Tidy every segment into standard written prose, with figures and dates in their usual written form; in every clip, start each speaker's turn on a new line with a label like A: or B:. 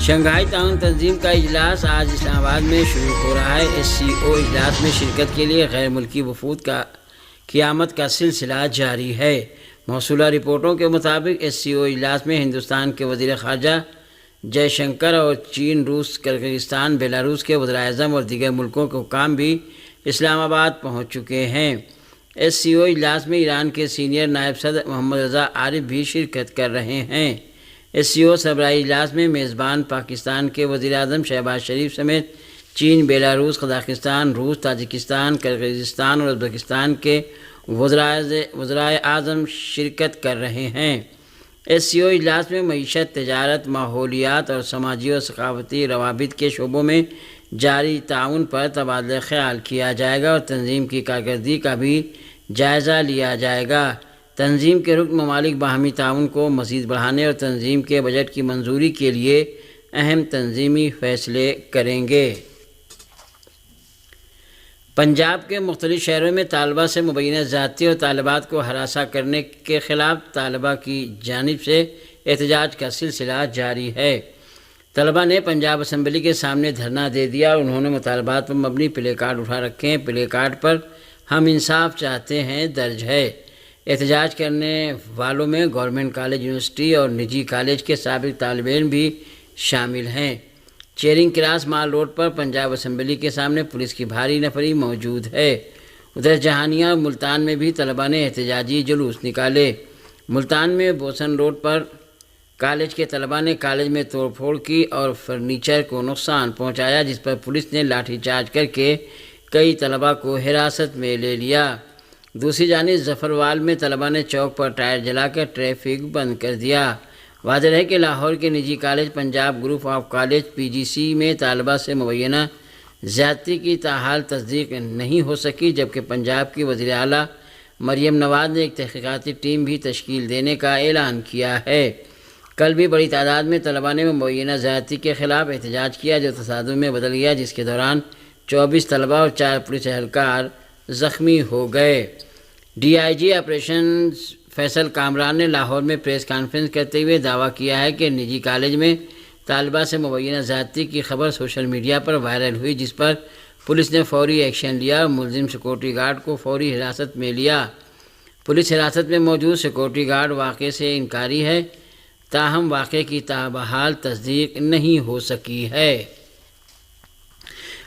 A: Shanghai تعاون تنظیم کا اجلاس آج اسلام آباد میں شروع ہو رہا ہے۔ SCO اجلاس میں شرکت کے لیے غیر ملکی وفود کا قیامت کا سلسلہ جاری ہے۔ موصولہ رپورٹوں کے مطابق SCO اجلاس میں ہندوستان کے وزیر خارجہ جے شنکر اور چین، روس، کرغزستان، بیلاروس کے وزراء اعظم اور دیگر ملکوں کے حکام بھی اسلام آباد پہنچ چکے ہیں۔ SCO اجلاس میں ایران کے سینئر نائب صدر محمد رضا عارف بھی شرکت کر رہے ہیں۔ SCO سربراہی اجلاس میں میزبان پاکستان کے وزیر اعظم شہباز شریف سمیت چین، بیلاروس، قزاقستان، روس، تاجکستان، کرغزستان اور ازبکستان کے وزرائے اعظم شرکت کر رہے ہیں۔ SCO اجلاس میں معیشت، تجارت، ماحولیات اور سماجی اور ثقافتی روابط کے شعبوں میں جاری تعاون پر تبادلہ خیال کیا جائے گا اور تنظیم کی کارکردگی کا بھی جائزہ لیا جائے گا۔ تنظیم کے رکن ممالک باہمی تعاون کو مزید بڑھانے اور تنظیم کے بجٹ کی منظوری کے لیے اہم تنظیمی فیصلے کریں گے۔ پنجاب کے مختلف شہروں میں طالبہ سے مبینہ زیادتی اور طالبات کو ہراساں کرنے کے خلاف طالبہ کی جانب سے احتجاج کا سلسلہ جاری ہے۔ طلبہ نے پنجاب اسمبلی کے سامنے دھرنا دے دیا اور انہوں نے مطالبات پر مبنی پلے کارڈ اٹھا رکھے ہیں۔ پلے کارڈ پر ہم انصاف چاہتے ہیں درج ہے۔ احتجاج کرنے والوں میں گورنمنٹ کالج، یونیورسٹی اور نجی کالج کے سابق طالب علم بھی شامل ہیں۔ چیرنگ کراس مال روڈ پر پنجاب اسمبلی کے سامنے پولیس کی بھاری نفری موجود ہے۔ ادھر جہانیہ اور ملتان میں بھی طلبہ نے احتجاجی جلوس نکالے۔ ملتان میں بوسن روڈ پر کالج کے طلبہ نے کالج میں توڑ پھوڑ کی اور فرنیچر کو نقصان پہنچایا، جس پر پولیس نے لاٹھی چارج کر کے کئی طلبہ کو حراست میں لے لیا۔ دوسری جانب ظفروال میں طلبہ نے چوک پر ٹائر جلا کر ٹریفک بند کر دیا۔ واضح ہے کہ لاہور کے نجی college Punjab group of college PGC میں طالبہ سے مبینہ زیادتی کی تاحال تصدیق نہیں ہو سکی، جبکہ پنجاب کی وزیر اعلیٰ مریم نواز نے ایک تحقیقاتی ٹیم بھی تشکیل دینے کا اعلان کیا ہے۔ کل بھی بڑی تعداد میں طلبہ نے مبینہ زیادتی کے خلاف احتجاج کیا، جو تصادم میں بدل گیا، جس کے دوران 24 طلبہ اور 4 پولیس اہلکار زخمی ہو گئے۔ DIG آپریشنز فیصل کامران نے لاہور میں پریس کانفرنس کرتے ہوئے دعویٰ کیا ہے کہ نجی کالج میں طالبہ سے مبینہ زیادتی کی خبر سوشل میڈیا پر وائرل ہوئی، جس پر پولیس نے فوری ایکشن لیا اور ملزم سیکورٹی گارڈ کو فوری حراست میں لیا۔ پولیس حراست میں موجود سیکورٹی گارڈ واقعے سے انکاری ہے، تاہم واقعے کی تابحال تصدیق نہیں ہو سکی ہے۔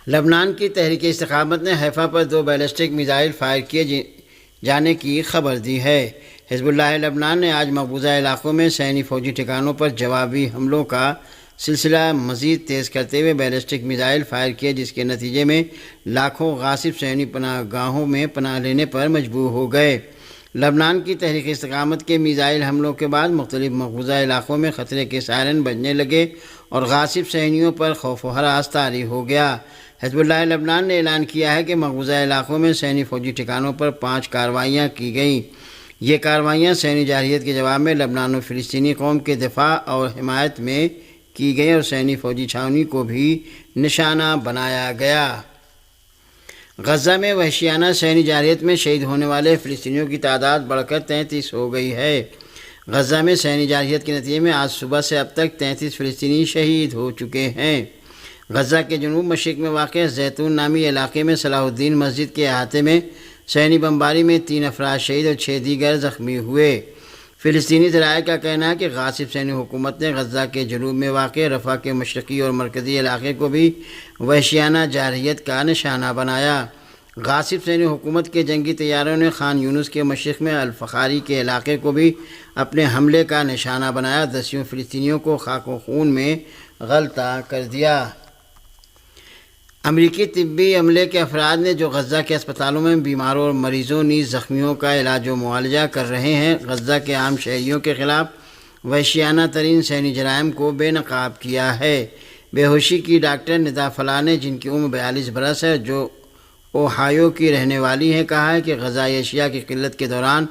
A: لبنان کی تحریک استقامت نے حیفا پر 2 بیلسٹک میزائل فائر کیے جانے کی خبر دی ہے۔ حزب اللہ لبنان نے آج مقبوضہ علاقوں میں سینی فوجی ٹھکانوں پر جوابی حملوں کا سلسلہ مزید تیز کرتے ہوئے بیلسٹک میزائل فائر کیے، جس کے نتیجے میں لاکھوں غاصب سینی پناہ گاہوں میں پناہ لینے پر مجبور ہو گئے۔ لبنان کی تحریک استقامت کے میزائل حملوں کے بعد مختلف مقبوضہ علاقوں میں خطرے کے سائرن بجنے لگے اور غاصب صہیونیوں پر خوف و ہراس طاری ہو گیا۔ حزب اللہ لبنان نے اعلان کیا ہے کہ مقبوضہ علاقوں میں سینی فوجی ٹھکانوں پر 5 کارروائیاں کی گئیں۔ یہ کارروائیاں سینی جارحیت کے جواب میں لبنان و فلسطینی قوم کے دفاع اور حمایت میں کی گئیں اور سینی فوجی چھاؤنی کو بھی نشانہ بنایا گیا۔ غزہ میں وحشیانہ سینی جارحیت میں شہید ہونے والے فلسطینیوں کی تعداد بڑھ کر 33 ہو گئی ہے۔ غزہ میں سینی جارحیت کے نتیجے میں آج صبح سے اب تک 33 فلسطینی شہید ہو چکے ہیں۔ غزہ کے جنوب مشرق میں واقع زیتون نامی علاقے میں صلاح الدین مسجد کے احاطے میں سینی بمباری میں 3 افراد شہید اور 6 دیگر زخمی ہوئے۔ فلسطینی ذرائع کا کہنا ہے کہ غاصب سینی حکومت نے غزہ کے جنوب میں واقع رفح کے مشرقی اور مرکزی علاقے کو بھی وحشیانہ جارحیت کا نشانہ بنایا۔ غاصب سینی حکومت کے جنگی طیاروں نے خان یونس کے مشرق میں الفخاری کے علاقے کو بھی اپنے حملے کا نشانہ بنایا، دسیوں فلسطینیوں کو خاک و خون میں غلطہ کر دیا۔ امریکی طبی عملے کے افراد نے جو غزہ کے اسپتالوں میں بیماروں اور مریضوں نیز زخمیوں کا علاج و معالجہ کر رہے ہیں، غزہ کے عام شہریوں کے خلاف وحشیانہ ترین سینی جرائم کو بے نقاب کیا ہے۔ بے ہوشی کی ڈاکٹر ندا فلاح نے، جن کی عمر 42 برس ہے، جو اوہایو کی رہنے والی ہے، کہا ہے کہ غذائی اشیاء کی قلت کے دوران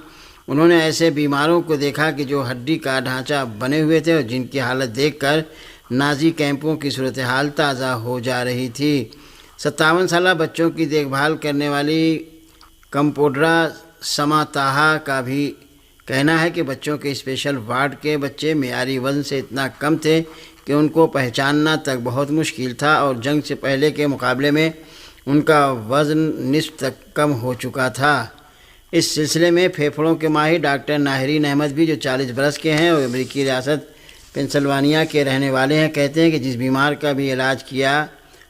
A: انہوں نے ایسے بیماروں کو دیکھا کہ جو ہڈی کا ڈھانچہ بنے ہوئے تھے اور جن کی حالت دیکھ کر نازی کیمپوں کی صورتحال تازہ ہو جا رہی تھی۔ 57 سالہ بچوں کی دیکھ بھال کرنے والی کمپوڈرا سما تاہا کا بھی کہنا ہے کہ بچوں کے اسپیشل وارڈ کے بچے معیاری وزن سے اتنا کم تھے کہ ان کو پہچاننا تک بہت مشکل تھا اور جنگ سے پہلے کے مقابلے میں ان کا وزن نصف تک کم ہو چکا تھا۔ اس سلسلے میں پھیپھڑوں کے ماہر ڈاکٹر ناہرین احمد بھی، جو 40 برس کے ہیں اور امریکی ریاست پنسلوانیا کے رہنے والے ہیں، کہتے ہیں کہ جس بیمار کا بھی علاج کیا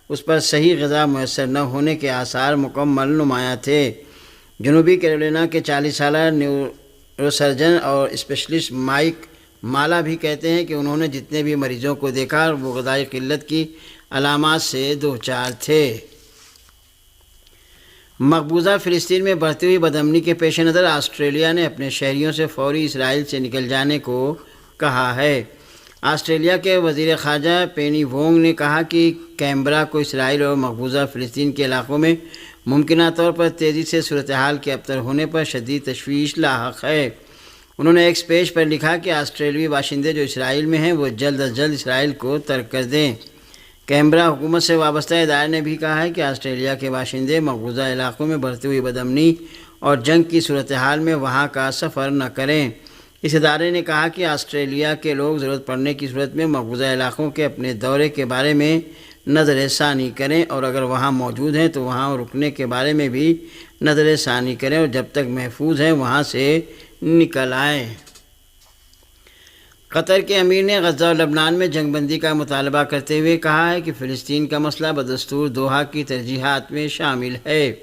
A: اس پر صحیح غذا میسر نہ ہونے کے آثار مکمل نمایاں تھے۔ جنوبی کیرولینا کے 40 سالہ نیورو سرجن اور اسپیشلسٹ مائک مالا بھی کہتے ہیں کہ انہوں نے جتنے بھی مریضوں کو دیکھا وہ غذائی قلت کی علامات سے دوچار تھے۔ مقبوضہ فلسطین میں بڑھتی ہوئی بدامنی کے پیش نظر آسٹریلیا نے اپنے شہریوں سے فوری اسرائیل سے نکل جانے کو کہا ہے۔ آسٹریلیا کے وزیر خارجہ پینی وونگ نے کہا کہ کینبرا کو اسرائیل اور مقبوضہ فلسطین کے علاقوں میں ممکنہ طور پر تیزی سے صورتحال کے ابتر ہونے پر شدید تشویش لاحق ہے۔ انہوں نے ایک پیج پر لکھا کہ آسٹریلوی باشندے جو اسرائیل میں ہیں وہ جلد از جلد اسرائیل کو ترک کر دیں۔ کینبرا حکومت سے وابستہ ادارے نے بھی کہا ہے کہ آسٹریلیا کے باشندے مقبوضہ علاقوں میں بڑھتی ہوئی بدامنی اور جنگ کی صورتحال میں وہاں کا سفر نہ کریں۔ اس ادارے نے کہا کہ آسٹریلیا کے لوگ ضرورت پڑنے کی صورت میں مقبوضہ علاقوں کے اپنے دورے کے بارے میں نظر ثانی کریں اور اگر وہاں موجود ہیں تو وہاں رکنے کے بارے میں بھی نظر ثانی کریں اور جب تک محفوظ ہیں وہاں سے نکل آئیں۔ قطر کے امیر نے غزہ اور لبنان میں جنگ بندی کا مطالبہ کرتے ہوئے کہا ہے کہ فلسطین کا مسئلہ بدستور دوحہ کی ترجیحات میں شامل ہے۔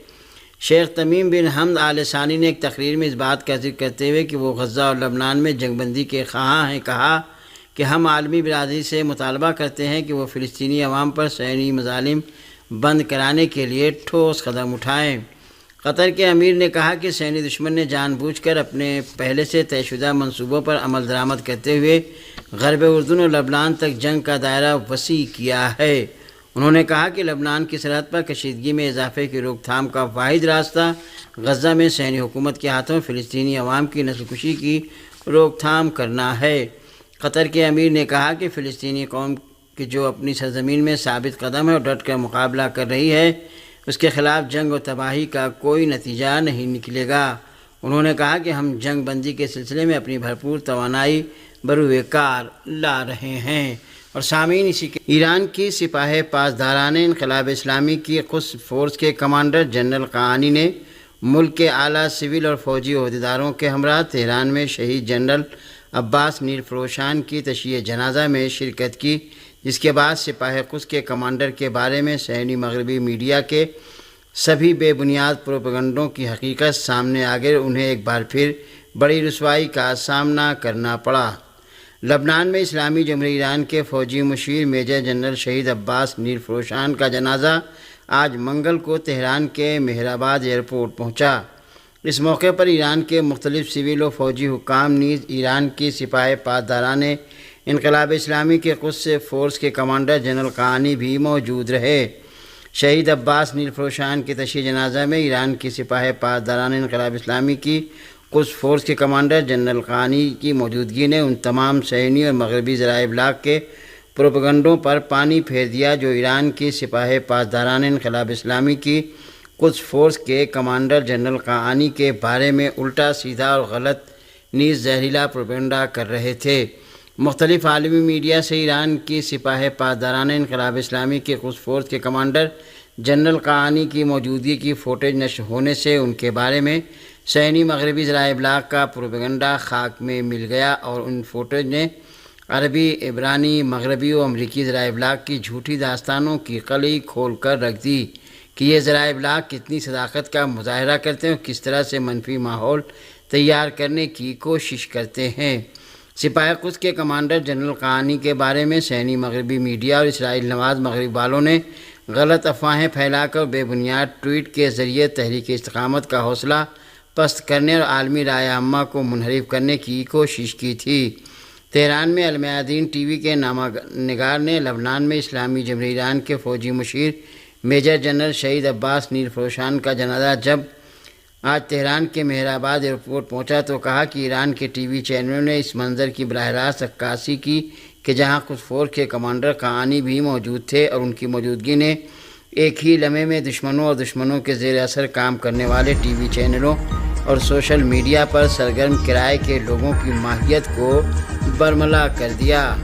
A: شیخ تمیم بن حمد آل ثانی نے ایک تقریر میں اس بات کا ذکر کرتے ہوئے کہ وہ غزہ اور لبنان میں جنگ بندی کے خواہاں ہیں کہا کہ ہم عالمی برادری سے مطالبہ کرتے ہیں کہ وہ فلسطینی عوام پر صہیونی مظالم بند کرانے کے لیے ٹھوس قدم اٹھائیں۔ قطر کے امیر نے کہا کہ صہیونی دشمن نے جان بوجھ کر اپنے پہلے سے طے شدہ منصوبوں پر عمل درآمد کرتے ہوئے غرب اردن اور لبنان تک جنگ کا دائرہ وسیع کیا ہے۔ انہوں نے کہا کہ لبنان کی سرحد پر کشیدگی میں اضافے کی روک تھام کا واحد راستہ غزہ میں صہیونی حکومت کے ہاتھوں فلسطینی عوام کی نسل کشی کی روک تھام کرنا ہے۔ قطر کے امیر نے کہا کہ فلسطینی قوم کی جو اپنی سرزمین میں ثابت قدم ہے اور ڈٹ کر مقابلہ کر رہی ہے اس کے خلاف جنگ و تباہی کا کوئی نتیجہ نہیں نکلے گا۔ انہوں نے کہا کہ ہم جنگ بندی کے سلسلے میں اپنی بھرپور توانائی بروئے کار لا رہے ہیں۔ اور سامعین، اسی کے ایران کی سپاہ پاسداران انقلاب اسلامی کی قدس فورس کے کمانڈر جنرل قاانی نے ملک کے اعلیٰ سول اور فوجی عہدیداروں کے ہمراہ تہران میں شہید جنرل عباس نیر فروشان کی تشییع جنازہ میں شرکت کی، جس کے بعد سپاہ قدس کے کمانڈر کے بارے میں صہیونی مغربی میڈیا کے سبھی بے بنیاد پروپیگنڈوں کی حقیقت سامنے آ گئی، انہیں ایک بار پھر بڑی رسوائی کا سامنا کرنا پڑا۔ لبنان میں اسلامی جمہوریہ ایران کے فوجی مشیر میجر جنرل شہید عباس نیر فروشان کا جنازہ آج منگل کو تہران کے مہرآباد ایئرپورٹ پہنچا۔ اس موقع پر ایران کے مختلف سول و فوجی حکام نیز ایران کی سپاہ پاسداران انقلاب اسلامی کے قدس فورس کے کمانڈر جنرل قاانی بھی موجود رہے۔ شہید عباس نیر فروشان کی تشییع جنازہ میں ایران کی سپاہ پاسداران انقلاب اسلامی کی قدس فورس کے کمانڈر جنرل قاانی کی موجودگی نے ان تمام صہیونی اور مغربی ذرائع ابلاغ کے پروپیگنڈوں پر پانی پھیر دیا جو ایران کی سپاہ پاسداران انقلاب اسلامی کی قدس فورس کے کمانڈر جنرل قاانی کے بارے میں الٹا سیدھا اور غلط نیز زہریلا پروپیگنڈا کر رہے تھے۔ مختلف عالمی میڈیا سے ایران کی سپاہ پاسداران انقلاب اسلامی کے قدس فورس کے کمانڈر جنرل قاانی کی موجودگی کی فوٹیج نشر ہونے سے ان کے بارے میں صہیونی مغربی ذرائع ابلاغ کا پروپیگنڈا خاک میں مل گیا اور ان فوٹیج نے عربی، عبرانی، مغربی و امریکی ذرائع ابلاغ کی جھوٹی داستانوں کی قلعی کھول کر رکھ دی کہ یہ ذرائع ابلاغ کتنی صداقت کا مظاہرہ کرتے ہیں اور کس طرح سے منفی ماحول تیار کرنے کی کوشش کرتے ہیں۔ سپاہ قدس کے کمانڈر جنرل قاانی کے بارے میں صہیونی مغربی میڈیا اور اسرائیل نواز مغرب والوں نے غلط افواہیں پھیلا کر بے بنیاد ٹویٹ کے ذریعے تحریک استقامت کا حوصلہ پست کرنے اور عالمی رائے عامہ کو منحرف کرنے کی کوشش کی تھی۔ تہران میں المیادین ٹی وی کے نامہ نگار نے لبنان میں اسلامی جمہوریہ ایران کے فوجی مشیر میجر جنرل شہید عباس نیر فروشان کا جنازہ جب آج تہران کے مہرآباد ایئرپورٹ پہنچا تو کہا کہ ایران کے ٹی وی چینلوں نے اس منظر کی براہ راست عکاسی کی کہ جہاں قدس فورس کے کمانڈر قاانی بھی موجود تھے اور ان کی موجودگی نے ایک ہی لمحے میں دشمنوں اور دشمنوں کے زیر اثر کام کرنے والے ٹی وی چینلوں اور سوشل میڈیا پر سرگرم کرائے کے لوگوں کی ماہیت کو برملا کر دیا۔